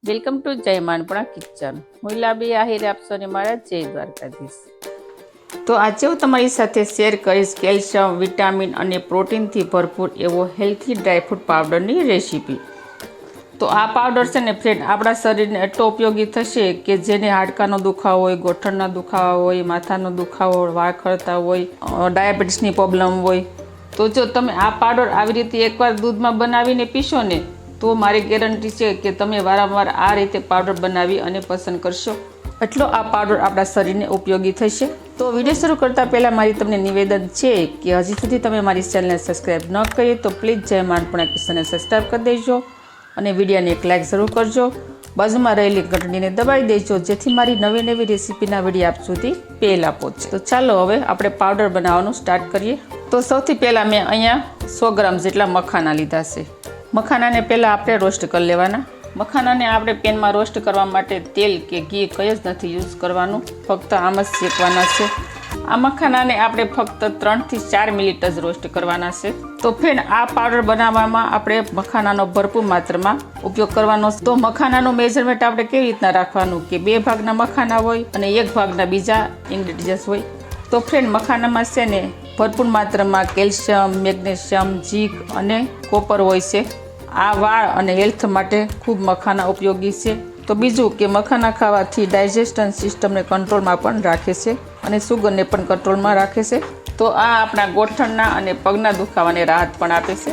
Welcome to જય માનપણા kitchen. હું લાબી આહિર આપશો ને મારા જય દ્વારકાધીશ. તો આજે હું તમારી સાથે શેર કરીશ કેલ્શિયમ, વિટામિન અને પ્રોટીનથી ભરપૂર એવો હેલ્થી ડ્રાયફ્રૂટ પાવડરની રેસીપી. તો આ પાવડર છે ને ફ્રેન્ડ આપણા શરીરને એટલો ઉપયોગી થશે કે જેને હાડકાનો દુખાવો હોય, ગોઠણના દુખાવા હોય, માથાનો દુખાવો, વાળ ખરતા હોય, ડાયાબિટીસની પ્રોબ્લેમ હોય, તો જો તમે આ પાવડર આવી રીતે એકવાર દૂધમાં બનાવીને પીશો ને તો મારી ગેરંટી છે કે તમે વારંવાર આ રીતે પાવડર બનાવી અને પસંદ કરશો. એટલો આ પાવડર આપણા શરીરને ઉપયોગી થશે. તો વિડીયો શરૂ કરતાં પહેલાં મારી તમને નિવેદન છે કે હજી સુધી તમે મારી ચેનલને સબસ્ક્રાઈબ ન કરી તો પ્લીઝ જય માનપણા કિચનને સબસ્ક્રાઈબ કરી દેજો અને વિડીયોને એક લાઇક જરૂર કરજો. બાજુમાં રહેલી ઘંટડીને દબાવી દેજો જેથી મારી નવી નવી રેસીપીના વિડીયો આપ સુધી પહેલાં પહોંચે. તો ચાલો હવે આપણે પાવડર બનાવવાનું સ્ટાર્ટ કરીએ. તો સૌથી પહેલાં મેં અહીંયા 100 ગ્રામ જેટલા મખાના લીધા છે. મખાનાને પહેલાં આપણે રોસ્ટ કરી લેવાના. મખાનાને આપણે પેનમાં રોસ્ટ કરવા માટે તેલ કે ઘી કંઈ જ નથી યુઝ કરવાનું, ફક્ત આમ જ શેકવાના છે. આ મખાનાને આપણે ફક્ત 3 થી 4 મિનિટ જ રોસ્ટ કરવાના છે. તો ફ્રેન્ડ આ પાવડર બનાવવામાં આપણે મખાનાનો ભરપૂર માત્રામાં ઉપયોગ કરવાનો. તો મખાનાનું મેજરમેન્ટ આપણે કેવી રીતના રાખવાનું કે 2 ભાગના મખાના હોય અને 1 ભાગના બીજા ઇન્ગ્રેડિયન્ટ્સ હોય. તો ફ્રેન્ડ મખાનામાં છે ને ભરપૂર માત્રામાં કેલ્શિયમ, મેગ્નેશિયમ, ઝીંક અને કોપર હોય છે. આ વાળ અને હેલ્થ માટે ખૂબ મખાના ઉપયોગી છે. તો બીજું કે મખાના ખાવાથી ડાયજેસ્શન સિસ્ટમને કંટ્રોલમાં પણ રાખે છે અને સુગરને પણ કંટ્રોલમાં રાખે છે. તો આ આપણા ગોઠણના અને પગના દુખાવાને રાહત પણ આપે છે.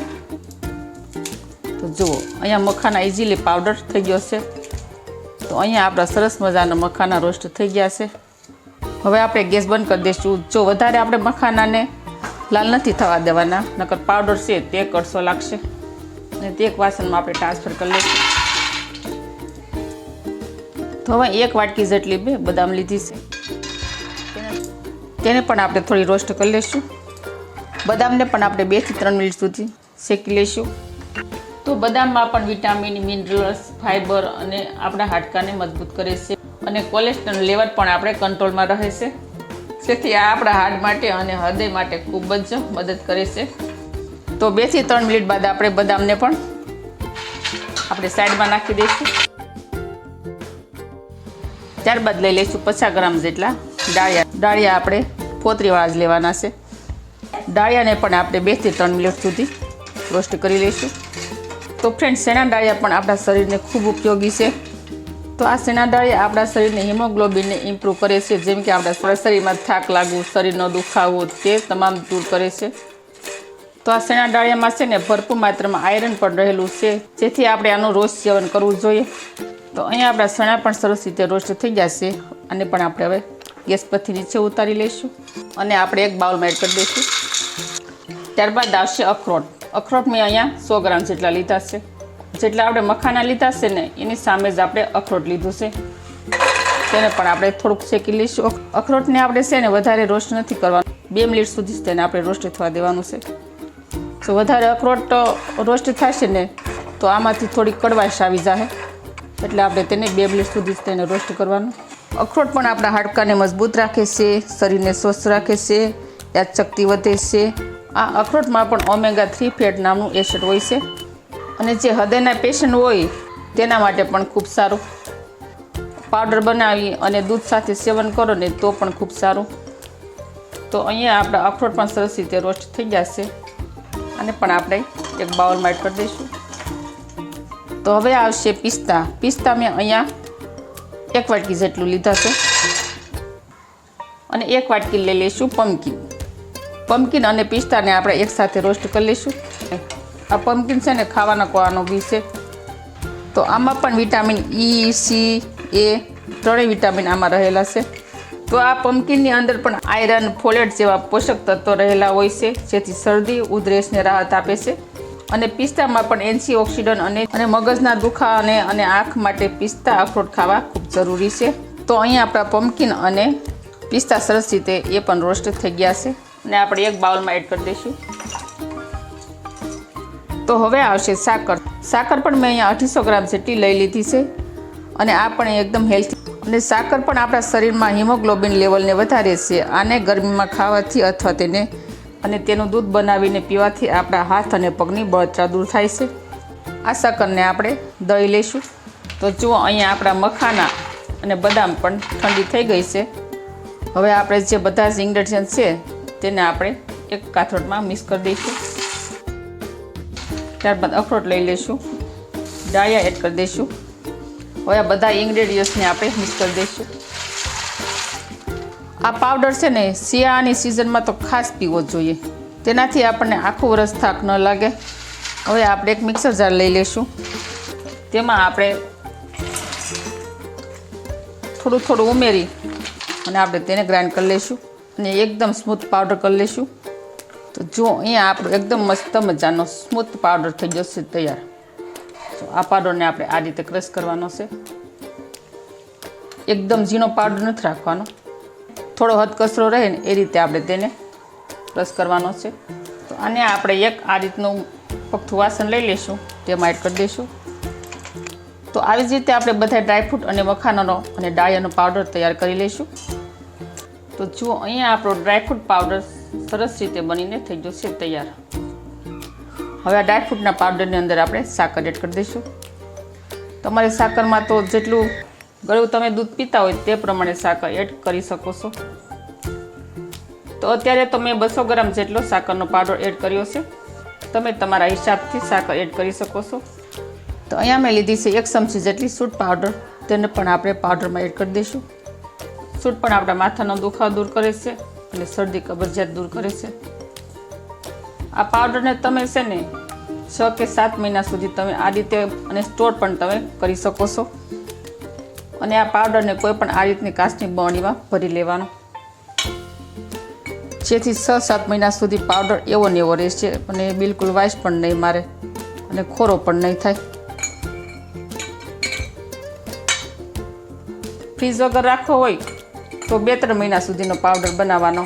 તો જુઓ અહીંયા મખાના ઇઝીલી પાવડર થઈ ગયો છે. તો અહીંયા આપણા સરસ મજાના મખાના રોસ્ટ થઈ ગયા છે. હવે આપણે ગેસ બંધ કરી દઈશું. જો વધારે આપણે મખાનાને લાલ નથી થવા દેવાના, નકર પાવડર છે તે કડસો લાગશે. અને તે એક વાસણમાં આપણે ટ્રાન્સફર કરી લઈશું. તો હવે 1 વાટકી જેટલી બે બદામ લીધી છે, તેને પણ આપણે થોડી રોસ્ટ કરી લઈશું. બદામને પણ આપણે 2 થી 3 મિનિટ સુધી શેકી લઈશું. તો બદામમાં પણ વિટામિન, મિનરલ્સ, ફાઇબર અને આપણા હાડકાને મજબૂત કરે છે અને કોલેસ્ટ્રોલ લેવલ પણ આપણે કંટ્રોલમાં રહે છે. તેથી આ આપણા હાર્ટ માટે અને હૃદય માટે ખૂબ જ મદદ કરે છે. તો 2 થી 3 મિનિટ બાદ આપણે બદામને પણ આપણે સાઈડમાં નાખી દઈશું. ત્યારબાદ લઈ લઈશું 50 ગ્રામ જેટલા ડાળિયા. ડાળિયા આપણે ફોતરીવાળા જ લેવાના છે. ડાળિયાને પણ આપણે 2 થી 3 મિનિટ સુધી રોસ્ટ કરી લઈશું. તો ફ્રેન્ડ શેણા ડાળિયા પણ આપણા શરીરને ખૂબ ઉપયોગી છે. તો આ શેણા ડાળિયા આપણા શરીરને હિમોગ્લોબિનને ઇમ્પ્રૂવ કરે છે. જેમ કે આપણા શરીરમાં થાક લાગવું, શરીરનો દુખાવો તે તમામ દૂર કરે છે. તો આ શેણા ડાળિયામાં છે ને ભરપૂર માત્રામાં આયરન પણ રહેલું છે, જેથી આપણે આનું રોજ સેવન કરવું જોઈએ. તો અહીંયા આપણા શેણા પણ સરસ રીતે રોસ્ટ થઈ ગયા છે. આને પણ આપણે હવે ગેસ પરથી નીચે ઉતારી લઈશું અને આપણે એક બાઉલમાં એડ કરી દઈશું. ત્યારબાદ આવશે અખરોટ. અખરોટ મેં અહીંયા 100 ગ્રામ જેટલા લીધા છે. જેટલા આપણે મખાના લીધા છે ને એની સામે જ આપણે અખરોટ લીધું છે. તેને પણ આપણે થોડુંક શેકી લઈશું. અખરોટને આપણે છે ને વધારે રોસ્ટ નથી કરવાનું, 2 મિનિટ સુધી તેને આપણે રોસ્ટ થવા દેવાનું છે. તો વધારે અખરોટ રોસ્ટ થશે ને તો આમાંથી થોડી કડવાશ આવી જાય, એટલે આપણે તેને 2 મિનિટ સુધી તેને રોસ્ટ કરવાનું. અખરોટ પણ આપણા હાડકાને મજબૂત રાખે છે, શરીરને સ્વસ્થ રાખે છે, યાદશક્તિ વધે છે. આ અખરોટમાં પણ ઓમેગા 3 ફેટ નામનું એસિડ હોય છે અને જે હૃદયના પેશન્ટ હોય તેના માટે પણ ખૂબ સારું. પાવડર બનાવી અને દૂધ સાથે સેવન કરો ને તો પણ ખૂબ સારું. તો અહીંયા આપણા અખરોટ પણ સરસ રીતે રોસ્ટ થઈ ગયા છે. અને પણ આપણે એક બાઉલમાં એડ કરી દઈશું. તો હવે આવશે પિસ્તા. પિસ્તા મેં અહીંયા 1 વાટકી જેટલું લીધા છે અને 1 વાટકી લઈ લઈશું પમ્પકિન. પમ્પકિન અને પિસ્તાને આપણે એકસાથે રોસ્ટ કરી લઈશું. આ પમ્પકિન છે ને ખાવાના કોવાનો બી છે. તો આમાં પણ વિટામિન E, C, A ત્રણેય વિટામિન આમાં રહેલા છે. તો આ પમ્પકિનની અંદર પણ આયરન, ફોલેટ જેવા પોષક તત્વો રહેલા હોય છે, જેથી શરદી, ઉધરસને રાહત આપે છે. અને પિસ્તામાં પણ એન્ટીઓક્સિડન્ટ અને મગજના દુખાવાને અને આંખ માટે પિસ્તા અખરોટ ખાવા ખૂબ જરૂરી છે. તો અહીંયા આપણા પમ્પકિન અને પિસ્તા સરસ રીતે એ પણ રોસ્ટ થઈ ગયા છે અને આપણે એક બાઉલમાં એડ કરી દઈશું. તો હવે આવશે સાકર. સાકર પણ મેં અહીંયા 250 ગ્રામ જેટલી લઈ લીધી છે અને આ પણ એકદમ હેલ્થી. અને સાકર પણ આપણા શરીરમાં હિમોગ્લોબિન લેવલને વધારે છે. આને ગરમીમાં ખાવાથી અથવા તેનું દૂધ બનાવીને પીવાથી આપણા હાથ અને પગની બળતરા દૂર થાય છે. આ સાકરને આપણે દળી લઈશું. તો જુઓ અહીંયા આપણા મખાના અને બદામ પણ ઠંડી થઈ ગઈ છે. હવે આપણે જે બધા જ ઇન્ગ્રેડિયન્ટ છે તેને આપણે એક કાથરોટમાં મિક્સ કરી દઈશું. ત્યારબાદ અખરોટ લઈ લઈશું, ડાળિયા એડ કરી દઈશું. હવે આ બધા ઇન્ગ્રેડિયન્ટ્સને આપણે મિક્સ કરી દઈશું. આ પાવડર છે ને શિયાળાની સિઝનમાં તો ખાસ પીવો જોઈએ, તેનાથી આપણને આખું વરસ થાક ન લાગે. હવે આપણે એક મિક્સર જાર લઈ લઈશું. તેમાં આપણે થોડું થોડું ઉમેરી અને આપણે તેને ગ્રાઇન્ડ કરી લઈશું અને એકદમ સ્મૂથ પાવડર કરી લઈશું. તો જો અહીંયા આપણો એકદમ મસ્ત મજાનો સ્મૂથ પાવડર થઈ જશે તૈયાર. તો આ પાવડરને આપણે આ રીતે ક્રશ કરવાનો છે. એકદમ ઝીણો પાવડર નથી રાખવાનો, થોડો હદકસરો રહે ને એ રીતે આપણે તેને ક્રશ કરવાનો છે. તો આને આપણે એક આ રીતનું પગથું વાસણ લઈ લઈશું, તેમાં એડ કરી દઈશું. તો આવી જ રીતે આપણે બધા ડ્રાયફ્રૂટ અને મખાનાનો અને ડાળિયાનો પાવડર તૈયાર કરી લઈશું. તો જુઓ અહીંયા આપણો ડ્રાયફ્રૂટ પાવડર સરસ રીતે બનીને થઈ જશે તૈયાર. હવે આ ડ્રાયફ્રૂટના પાવડરની અંદર આપણે સાકર એડ કરી દઈશું. તમારી સાકરમાં તો જેટલું ગળ્યું તમે દૂધ પીતા હોય તે પ્રમાણે સાકર એડ કરી શકો છો. તો અત્યારે તો મેં 200 ગ્રામ જેટલો સાકરનો પાવડર એડ કર્યો છે. તમે તમારા હિસાબથી સાકર એડ કરી શકો છો. તો અહીંયા મેં લીધી છે 1 ચમચી જેટલી સૂંઠ પાવડર, તેને પણ આપણે પાવડરમાં એડ કરી દઈશું. સૂંઠ પણ આપણા માથાનો દુખાવો દૂર કરે છે અને શરદી કબજિયાત દૂર કરે છે. આ પાવડરને તમે છે ને 6 કે 7 મહિના સુધી તમે આ રીતે અને સ્ટોર પણ તમે કરી શકો છો. અને આ પાવડરને કોઈ પણ આ રીતની કાચની બરણીમાં ભરી લેવાનો, જેથી 6-7 મહિના સુધી પાવડર એવો ને એવો રહેશે અને બિલકુલ વાઇસ પણ નહીં મારે અને ખોરો પણ નહીં થાય. ફ્રીજ વગર રાખવો હોય તો 2-3 મહિના સુધીનો પાવડર બનાવવાનો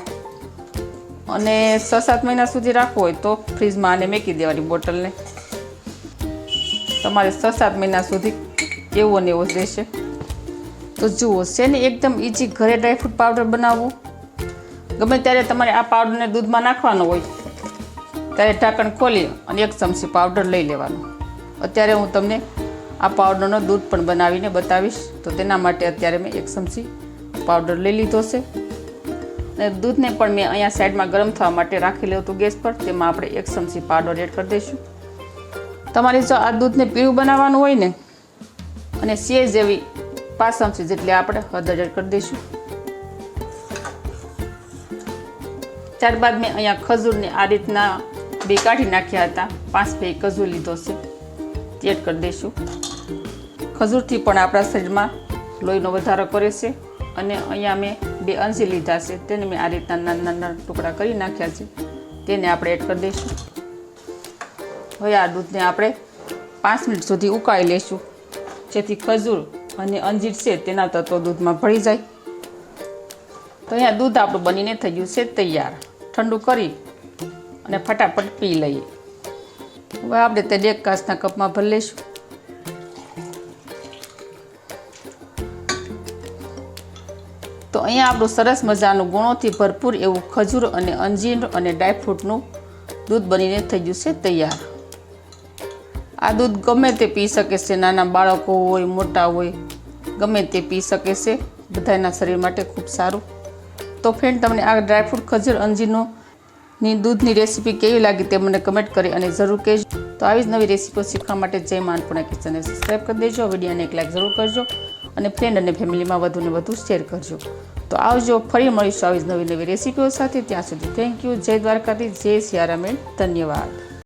અને 6-7 મહિના સુધી રાખવો હોય તો ફ્રીજમાં આને મૂકી દેવાની બોટલને. તમારે 6-7 મહિના સુધી એવો ને એવો જ રહેશે. તો જુઓ છે ને એકદમ ઇઝી ઘરે ડ્રાયફ્રૂટ પાવડર બનાવવું. ગમે ત્યારે તમારે આ પાવડરને દૂધમાં નાખવાનો હોય ત્યારે ઢાંકણ ખોલી અને 1 ચમચી પાવડર લઈ લેવાનો. અત્યારે હું તમને આ પાવડરનો દૂધ પણ બનાવીને બતાવીશ. તો તેના માટે અત્યારે મેં 1 ચમચી પાવડર લઈ લીધો છે અને દૂધને પણ મેં અહીંયા સાઈડમાં ગરમ થવા માટે રાખી લેવું હતું ગેસ પર. તેમાં આપણે 1 ચમચી પાવડર એડ કરી દઈશું. તમારે જો આ દૂધને પીળું બનાવવાનું હોય ને અને સેજ જેવી 5 ચમચી જેટલી આપણે હળદર એડ કરી દઈશું. ત્યારબાદ મેં અહીંયા ખજૂરને આ રીતના બે કાઢી નાખ્યા હતા, 5 બે ખજૂર લીધો છે, તે એડ કરી દઈશું. ખજૂરથી પણ આપણા શરીરમાં લોહીનો વધારો કરે છે. અને અહીંયા મેં 2 અંજી લીધા છે, તેને મેં આ રીતના નાના નાના ટુકડા કરી નાખ્યા છે, તેને આપણે એડ કરી દઈશું. હવે આ દૂધને આપણે 5 મિનિટ સુધી ઉકાળી લઈશું, જેથી ખજૂર અને અંજીર છે તેના તત્વો દૂધમાં ભળી જાય. તો અહીંયા દૂધ આપણું બનીને થઈ ગયું છે તૈયાર. ઠંડુ કરી અને ફટાફટ પી લઈએ. હવે આપણે તે 1 કાચના કપમાં ભરી લઈશું. તો અહીંયા આપણું સરસ મજાનું ગુણોથી ભરપૂર એવું ખજૂર અને અંજીર અને ડ્રાયફ્રૂટનું દૂધ બનીને થઈ ગયું છે તૈયાર. આ દૂધ ગમે તે પી શકે છે, નાના બાળકો હોય મોટા હોય ગમે તે પી શકે છે, બધાના શરીર માટે ખૂબ સારું. તો ફ્રેન્ડ, તમને આ ડ્રાયફ્રૂટ ખજૂર અંજીરની દૂધની રેસીપી કેવી લાગી તે મને કમેન્ટ કરી અને જરૂર કહેજો. તો આવી જ નવી રેસીપીઓ શીખવા માટે જય માં અન્નપૂર્ણા કિચનને સબસ્ક્રાઈબ કરી દેજો, વિડીયોને એક લાઈક જરૂર કરજો અને ફ્રેન્ડ અને ફેમિલીમાં વધુને વધુ શેર કરજો. તો આવજો, ફરી મળીશું આવી જ નવી રેસીપીઓ સાથે. ત્યાં સુધી થેન્ક યુ. જય દ્વારકાધીશ, જય સિયારામ, ધન્યવાદ.